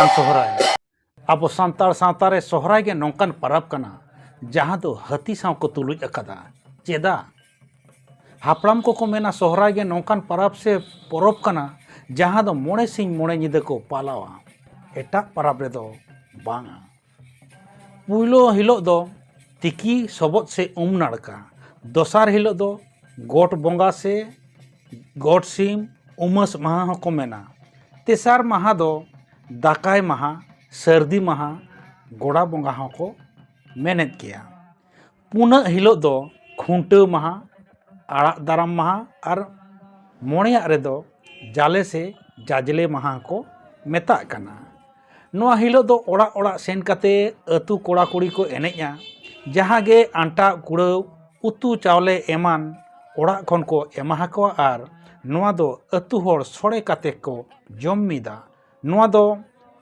सोहराय अब सानतार सावता रे सोहराय के नौकान परब कना जहाँ दो हाथी साव को तुलुज अकदा चेदा हापड़ाम को मेना सोहराय के नौकान परब से परब कना जहाँ दो मोड़े सिंह मोड़े निदे को पालावा एटा परब रे दो बांगा पुइलो हिलो दो तिकी सबत से नाड़का दोसार हिलो दो गोट बोंगा से गोट सिम उमस महा होको मेना तेसार महा दो दाकाय महा सर्दी महा गोड़ा बोंगा होको मेनेत किया पुना हिलो दो खुंटो महा आड़ा दाराम महा और मोड़िया रे दो जाले से जाजले महा को मेता कना नोआ हिलो दो ओड़ा ओड़ा सेन काते अतु कोड़ा कुड़ी को एनेजा जहाँ गे आंटा कुड़ाव उतु चावले एमान ओड़ा खन को एमा को आर नोआ दो अतु होड़ सोड़े काते को जम मिदा नोआ दो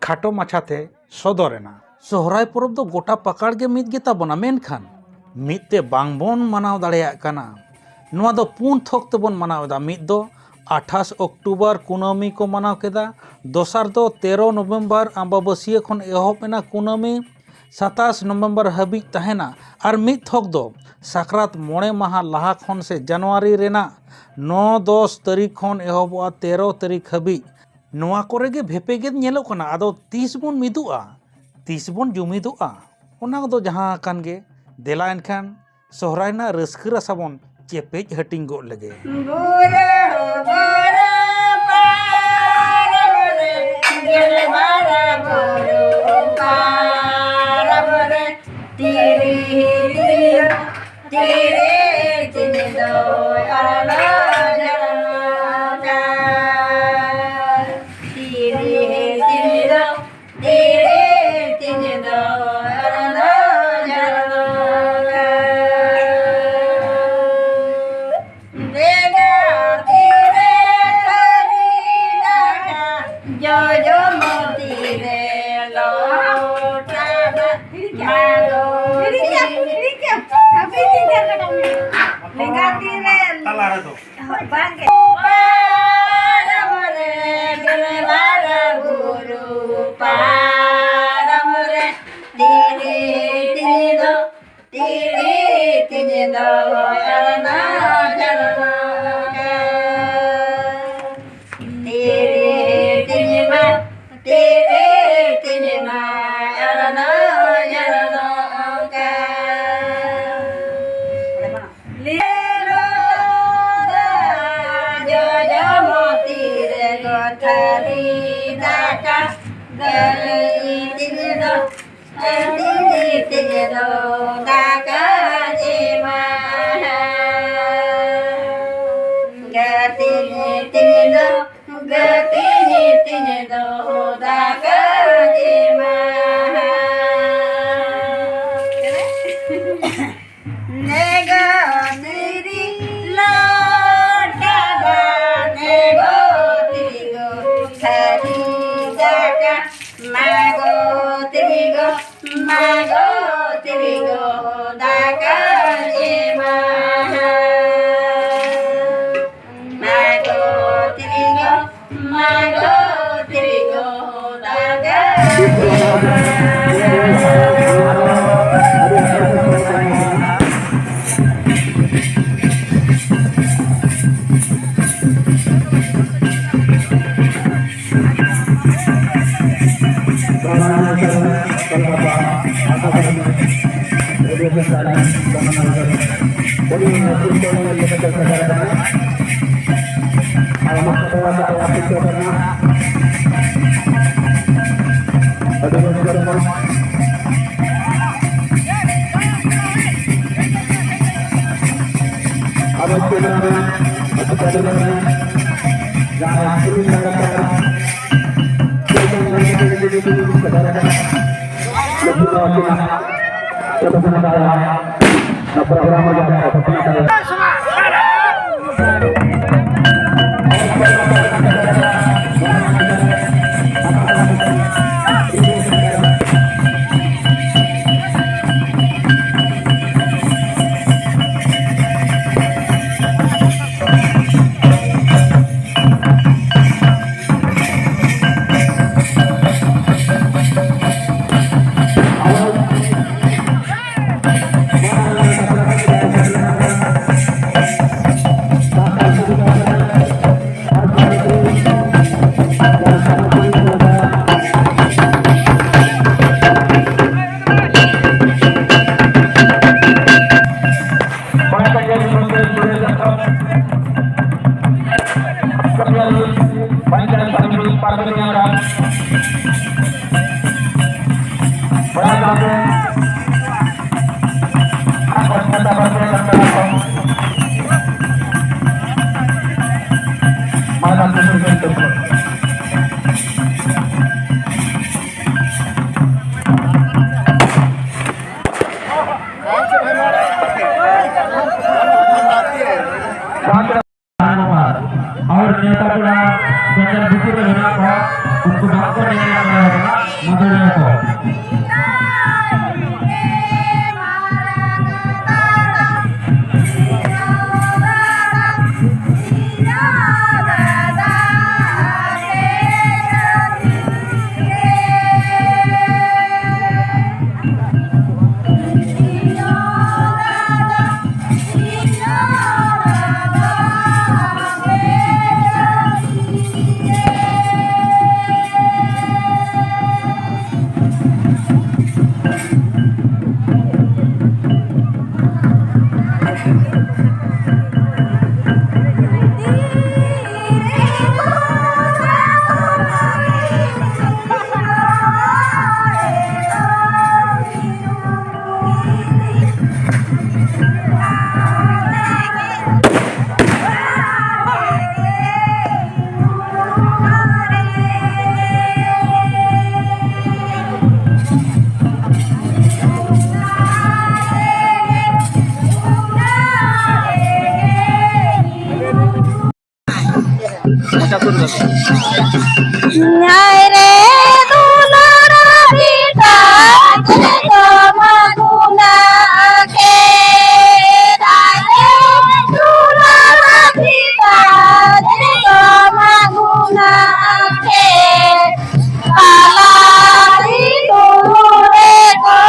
खाटो माछाते सदरेना सोहराय परब दो गोटा पकड़ के मिद गेता बना मेनखान मिदते बांगबोन मनाव दाड़ेया काना नोआ दो पुन थोक तबन मनावदा मिद दो 28 अक्टूबर कुनामी को मनाव केदा दोसार दो 13 नवंबर अम्बाबसिया खन एहब एना कुनामी 27 नवंबर हाबी तहना और मिद थोक दो साकरात मोड़े माह लाहा खन से जनवरी रेना 9-10 तारीख खन एहबा 13 तारीख हाबी नोआ कोरे गे भेपे गे नेलो कना आदो 30 बन मिदुआ 30 बन जुमिदुआ ओना दो जहां कान गे देला एनखान सोहरायना रस्क रसाबन चेपेज हटिंग गो लगे और नेता पेड़ा बेंचर बुकी में बना को उनको बात करने का मदद को न्याय रे दुलारा गीता जगो मगुना के राजे दुलारा गीता जगो मगुना के काला री तुरे को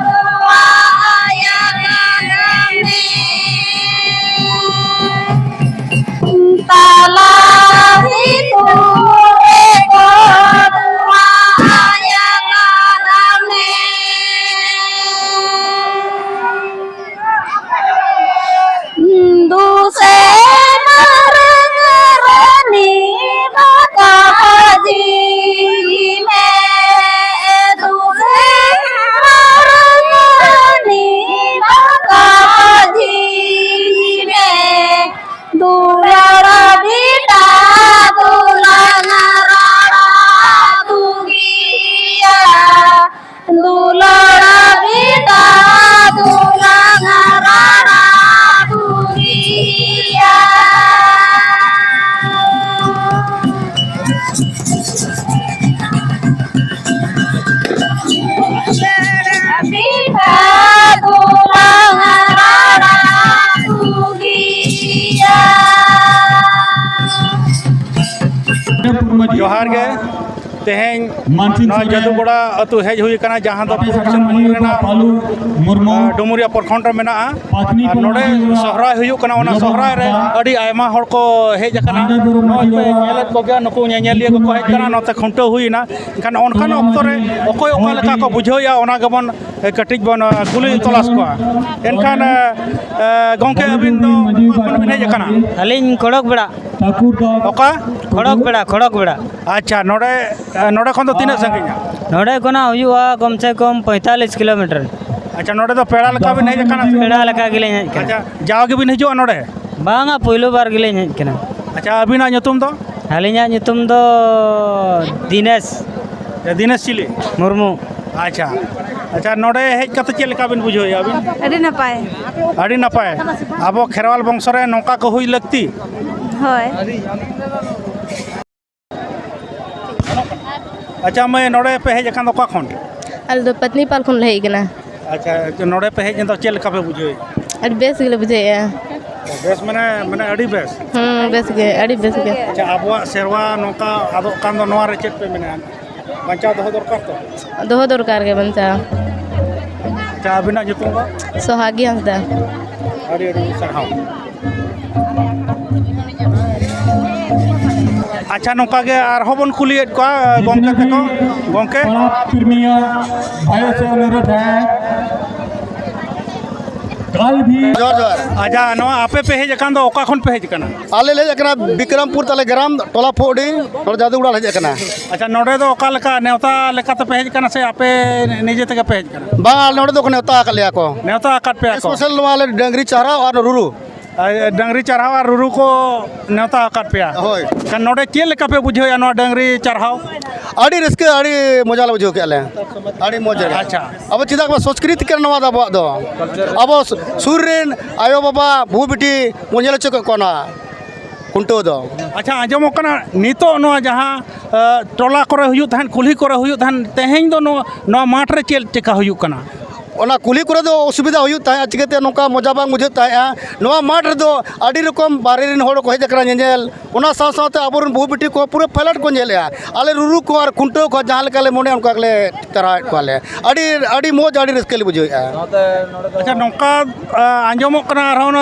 दुआया गाने ताला जोहार गे तेहें जदुगोड़ा अतु हेज हुई कना जहां दो डुमुरिया प्रखंड रे मेना नोडे सहराय हुई कना ओना सहराय रे अड़ी आयमा हर को हेज कना नेलत को गया नको नेनेलिया को हेज कना नते खंटो हुईना खान ओनखान ऑक्तो रे ओकोय ओका लेका को बुझोया ओना गबन कटिज बन कुली तलाश को एनखान गोंके अबिन दो कोन बिन हेज कना अलिन खड़क बेड़ा ओका खड़क बेड़ा अच्छा नोडे नोडे खन दो तीन संगिया नोडे कोना हुआ कम से कम 45 किलोमीटर अच्छा नोडे तो पेड़ा लका बिन हेज कना पेड़ा लका गिले हेज कना अच्छा जाओ के बिन हिजुआ नोडे बांगा पहिलो बार गिले हेज कना अच्छा अबिना nyutum दो अलिना nyutum दो दिनेश चिली मुर्मू अच्छा अच्छा नोडे हेज कते चेल लका बिन बुझोया अबिन अड़ी नपाय आबो खेरवाल वंश रे नौका को हुई लगती होय अच्छा मैं नोडे पे हेज कन का खन अल दो पत्नी पाल खन लहे गना अच्छा तो नोडे पे हेज तो चेल लका पे बुझोय अड़ी बेस गिले बुझे बेस माने माने अड़ी बेस बेस गे अड़ी बेस गे अच्छा आबो सेरवा नौका आदो कान दो नोवा रे चेक पे मेना बंचा दो दरकार तो दोहो दरकार गे बंचा अच्छा अबिना nyutum दो सोहागी हंसदा अड़ी अड़ी सरहाव अच्छा नौका के आर होबन कुलियत को गोंके तको गोंके प्रीमिया भाई से अनुरोध है कल भी अच्छा नवा आपे पे हेज कान दो ओका खन पे हेज कना आले ले जकना विक्रमपुर तले ग्राम टोला फोड़ी और जादूगुड़ा ले जकना अच्छा नोडे दो ओका लेका नेवता लेका तो पे हेज कना से आपे निजे तक पे हेज कना बा नोडे दो नेता का लिया को नेवता आकाट पे आको स्पेशल वाले डंगरी चारा और रुरु डंगरी चढ़ावा रुरु को नेवता आकात पे होय kan node चेल लेका पे बुझे नो डंगरी चढ़ाव आड़ी रिस्क आड़ी मजा ले बुझो के ले आड़ी मजा अच्छा अब चिदा को संस्कृति के नवा दा दो अब सूर्यन आयो बाबा भू बिटी मुझे चक कोना कुंटो दो अच्छा आजमो कना नितो नो जहां टोला करे हुयु थान कुल्ही करे हुयु थान तेहें दो नो माठ रे चेल चेका हुयु कना ओना कुली करे दो असुविधा हुयु ता चिकते नोका मजा बांग बुझे ता नोवा माठ रे दो आड़ी रकम बारे रिन होड़ को हेज करा नेल ओना साथ साथ अबरन भू बिटी को पूरे फ्लैट को नेले आले रुरु को और कुंटो को जहां लेका ले मोने उनका ले करा को ले आड़ी आड़ी मोज आड़ी रिस्क ले बुझे अच्छा नोका आजमो कना रहोन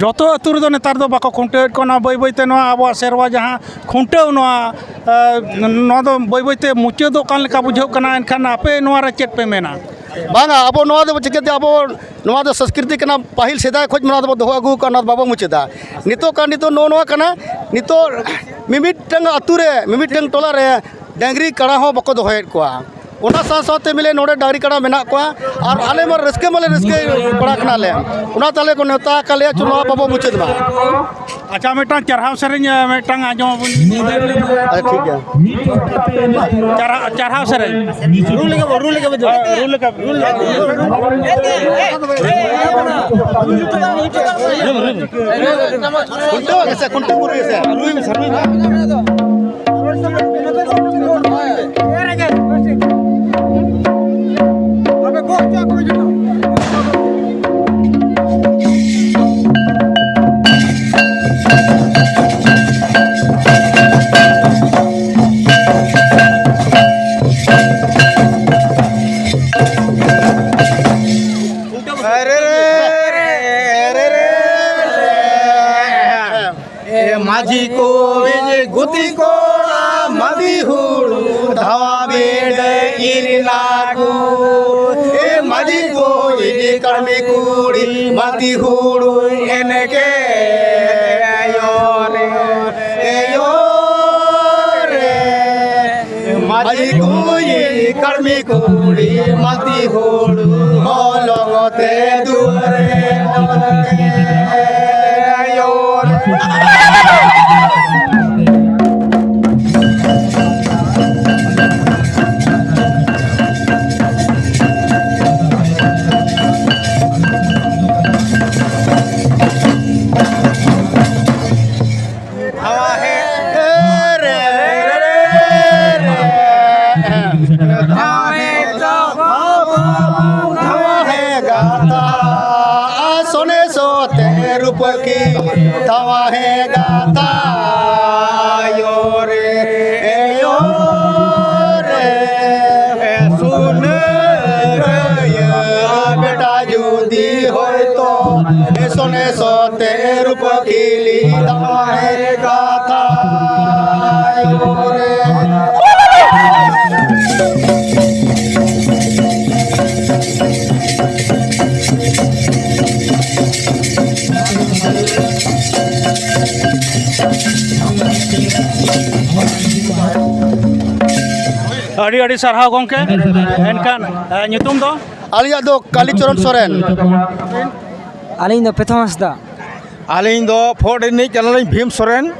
जतो अतु रे दो नेतार दो बाको खुंटे को ना बई बईते नो आबो सेरवा जहां खुंटे नो नो दो बई बईते मुचे दो कान लेका बुझो कना एनखान आपे नो रे चेत पे मेना बांगा अब नवा दो चिकते अब नवा दो संस्कृति कना पाहिल सेदा खोज मना दो दोह अगु कना बाबा मुचेदा नितो का नितो नो नवा कना नितो मिमिटंग अतुरे मिमिटंग टोला रे डंगरी कड़ा हो बको दोहेत कोआ ओना साथ साथ मिले नोडे डांगरी कड़ा मेना कोआ और आले मर रस्के मले रस्के पड़ा कना ले ओना ताले को नेता काले चुनाव बाबा मुचेद बा अच्छा मेटा चढ़ाव सेरेंज मेटा आजम ठीक है चढ़ाव सेरेंज रूल कुंटो कैसे कुंटो मुरे से रुई माझी को गुती को मदी हुड़ू धावा बेड इरलागू ए माझी को कर्मी कुड़ी मदी हुड़ू इनके माझी को कर्मी कुड़ी मदी हुड़ू होलोते दुरे सोने सोते रूप की तवा है गाता यो रे सुन रे बेटा जुदी हो तो सोने सोते रूप की तवा है गाता यो रे अड़ी अड़ी सरहाव गोंके एनखान ᱧᱩᱛᱩᱢ दो आलिया दो कालीचरण सोरेन आलिंग दो प्रथम हंसदा आलिंग दो फोर्डिनी चैनल भीम सोरेन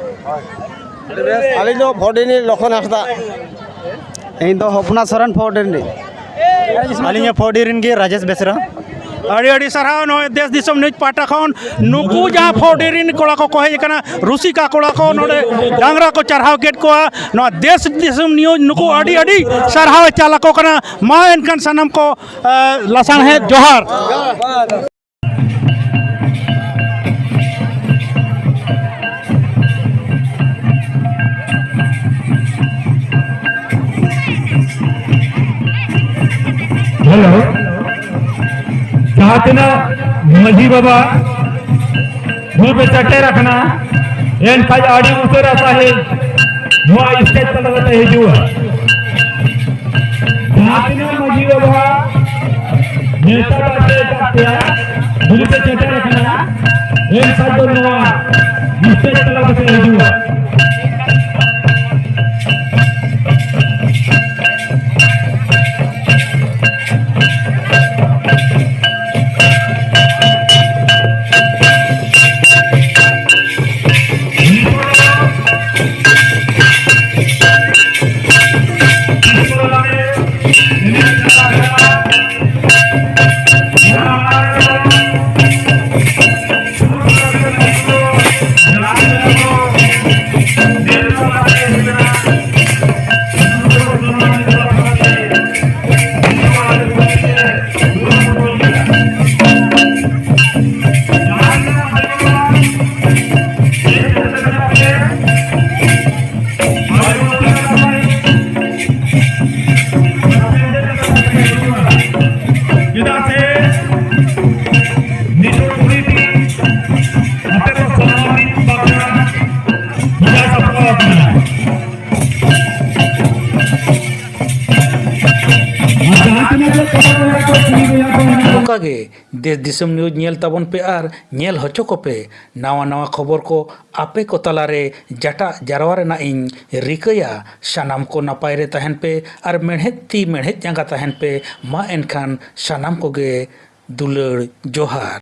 आलिंग दो फोर्डिनी लखन हंसदा इन दो हपना सोरेन फोर्डिनी आलिंग फोर्डिन के राजेश बेसरा अड़ी अड़ी सरहाव नो देश दिसम न्यूज पाटा खन नुकु जहां फोर्डिन कोड़ा को कहे कना रुसिका कोड़ा को नोडे डांगरा को चढ़ाव गेट को नो देश दिसम न्यूज नुकु अड़ी अड़ी सरहाव चाला को कना मा एनकन सनम को लसान है जोहार हेलो जातना मजी बाबा भूप चटे रखना एन खाज आड़ी उतर आता है वो स्टेज पर लगता है जो जातना मजी बाबा नेता बाटे काटिया भूप चटे रखना एन खाज नवा स्टेज पर लगता है जो गे देश दिसम न्यूज नेल ताबन पे आर नेल हचो को पे नावा नावा खबर को आपे को तलारे जटा जारवा रेना इन रिकया सानाम को नपाय रे तहन पे आर मेढ़ेत ती मेढ़ेत जांगा तहन पे मा एनखान सानाम को गे दुलड़ जोहार।